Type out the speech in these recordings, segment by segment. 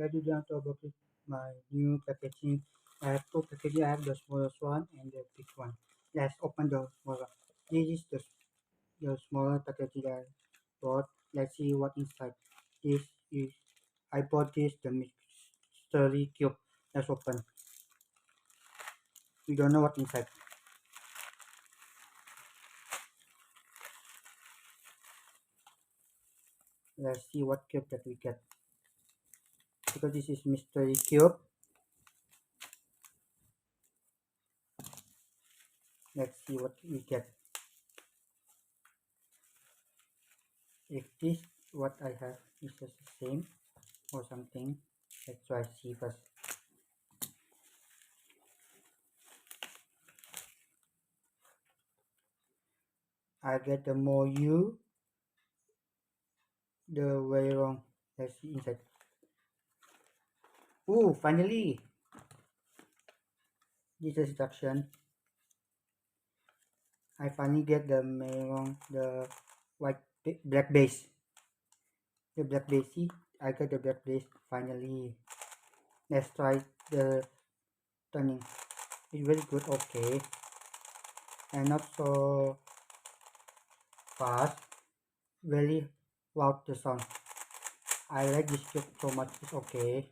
Ready down to about my new packaging. I have two packaging. I have the smallest one and the big one. Let's open the smaller. This is the smaller packaging I bought. Let's see what inside. This is I bought this the mystery cube. Let's open. We don't know what inside. Let's see what cube that we get. Because this is mystery cube. Let's see what we get. If this what I have is just the same or something, let's try see first. I get the moyu, the way wrong. Let's see inside. Oh, finally! This is instruction. I finally get the meilong, the black base. The black base. See, I got the black base finally. Let's try the turning. It's very good. Okay, and not so fast. Very loud the sound. I like this cube so much. It's okay.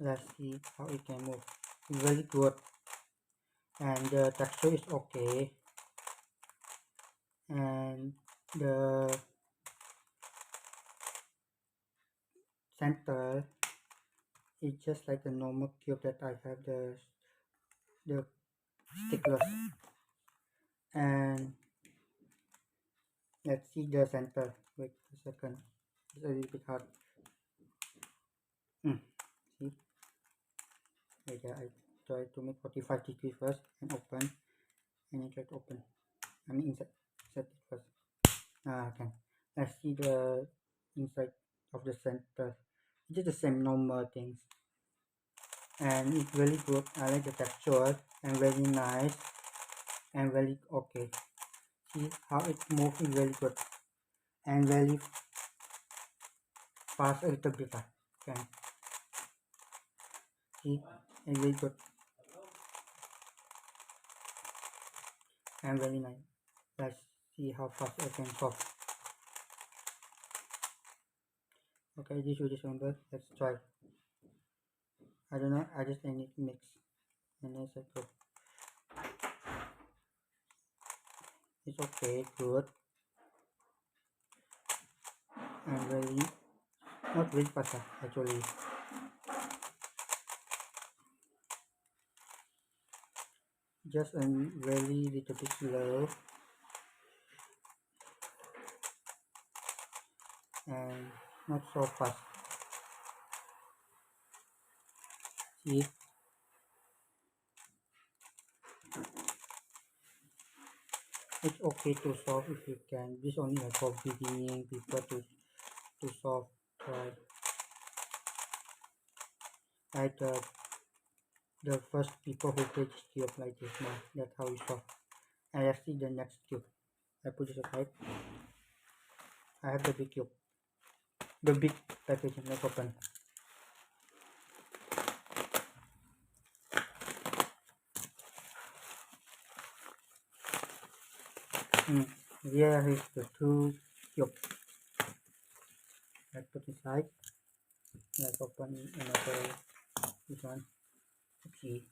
Let's see how it can move. It's very good, and the texture is okay, and the center is just like a normal cube that I have the stickless. And let's see the center. Wait a second, it's a little bit hard. See, wait, I try to make 45 degrees first and open, and I try to open. I mean inside set it first. Okay. Let's see the inside of the center. It's the same normal things, and it's really good. I like the texture and very nice and very okay. See how it moves is very good and very fast a little bit. Okay. See, it's very good and very nice. Let's see how fast I can solve. Okay, this will December. Let's try. I don't know. I just need to mix, and then I go. It's okay, good, and very not very fast actually. Just a very little bit slow, and not so fast. See, it's okay to solve if you can. This only like for beginning people to solve. Try like the first people who play this cube like this now. That's how you solve. And let's see the next cube. I put this aside. I have the big cube, the big packaging. Let's open. Here is the two cube. Let's put inside. Let's open another this one. Okay.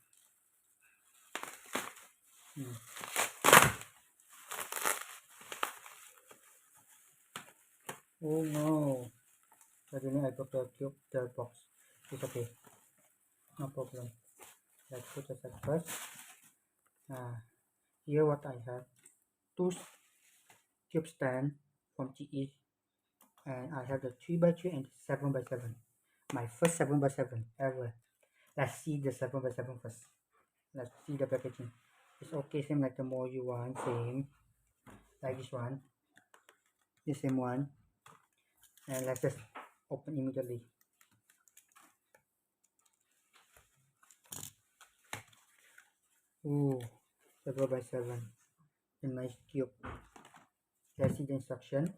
Oh no! Suddenly I got the box. It's okay, no problem. Let's put aside first. Here what I have: two cube stand from GE, and I have the 3x3 and 7x7. My first 7x7 ever. Let's see the 7x7 first. Let's see the packaging. It's okay, same like the moyu one, same like this one, the same one. And let's just open immediately. Ooh, 7x7, a nice cube. Let's see the instruction.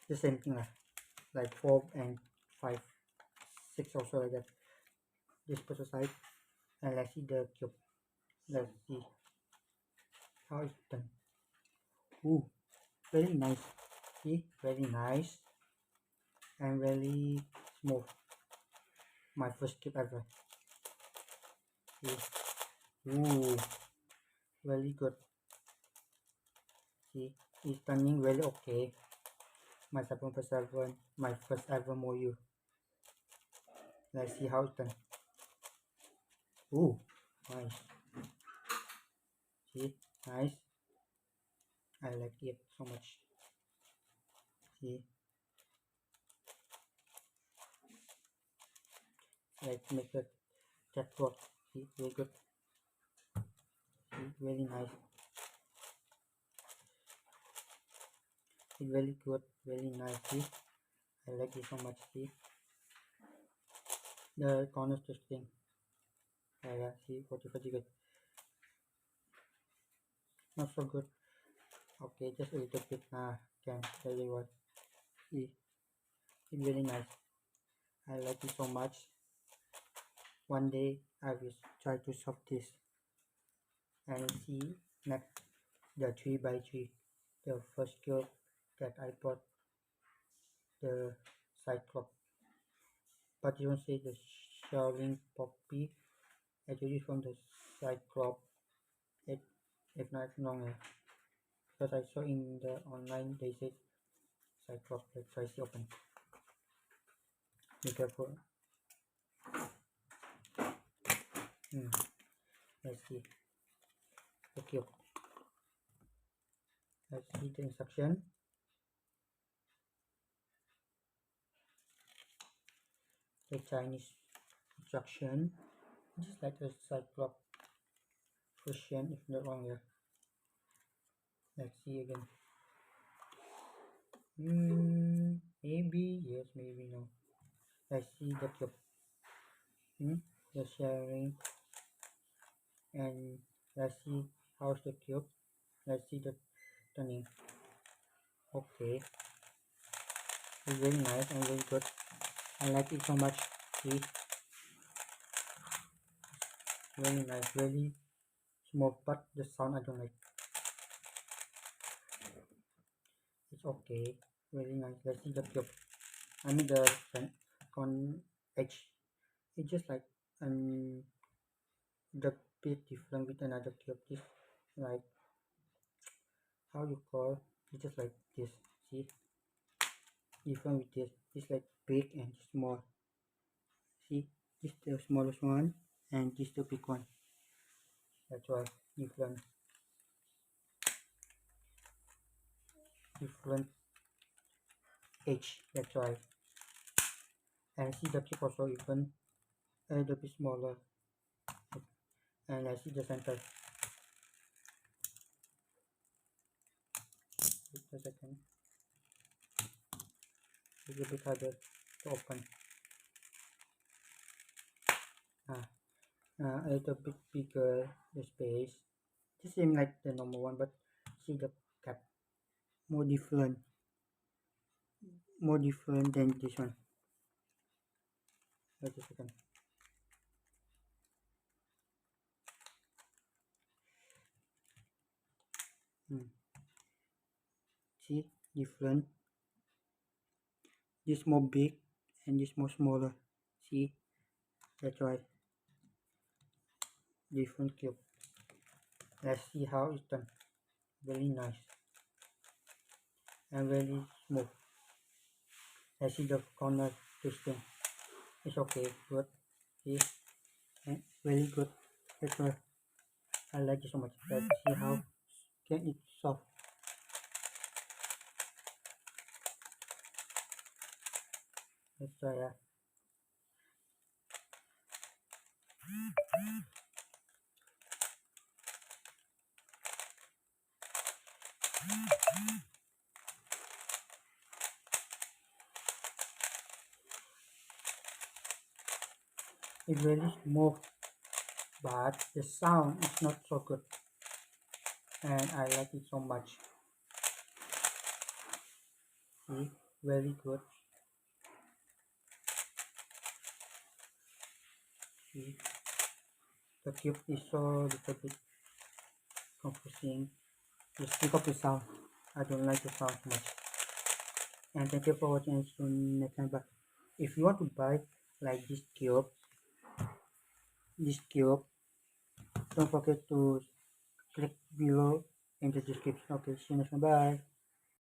The same thing lah. like 4 and 5, 6 also like that. Just put aside and let's see the cube. Let's see how it's done. Ooh, very nice. See, very nice and very smooth. My first cube ever. See, ooh, very good. See, it's turning very okay. My 7.7, my first ever moyu. Let's see how it's done. Ooh, nice. See, nice. I like it so much. See, let's make a catwalk. See, very good. See, very nice. It's very good, very nice. See, I like it so much. See, the corner thing. Yeah, see, 45 good. Not so good. Okay, just a little bit. Can tell you what. See, it's very nice. I like it so much. One day I will try to solve this and see next the 3 by 3. The first cube that I bought the cyclops, but you don't say the shaolin popey actually from the cyclops. It, if not wrong, because I saw in the online they said cyclops. Let's try to open. Be careful. Let's see the cube. Let's see the instruction. The Chinese instruction, just like a cyclops version, if not wrong. Let's see again. Maybe yes, maybe no. Let's see the cube. The sharing, and let's see how's the cube. Let's see the turning. Okay, it's very nice and very good. I like it so much. See, very nice, very smooth, but the sound I don't like. It's okay, very nice. Let's see the cube. I mean the con edge. It's just like the bit different with another cube. This like how you call it's just like this. See, different with this. It's like big and small. See, this the smallest one and this the big one. That's why different age. That's why. And see the tip also even a little bit smaller. And I see the center. Wait a second. It's a bit harder to open. A little bit bigger the space. The same like the normal one, but see the cap more different than this one. Wait a second. See, different. This more big and this more smaller. See, that's why different cube. Let's see how it's done. Very nice and very smooth. Let's see the corner twisting. It's okay, good. See, and very good. That's why I like it so much. Let's see how can it soft. Let's try that. It's very smooth, but the sound is not so good, and I like it so much. See, very good. see, the cube is so little bit confusing. Just pick up the sound. I don't like the sound much. And thank you for watching, and see you next time. But if you want to buy like this cube, don't forget to click below in the description. Okay, see you next time. Bye.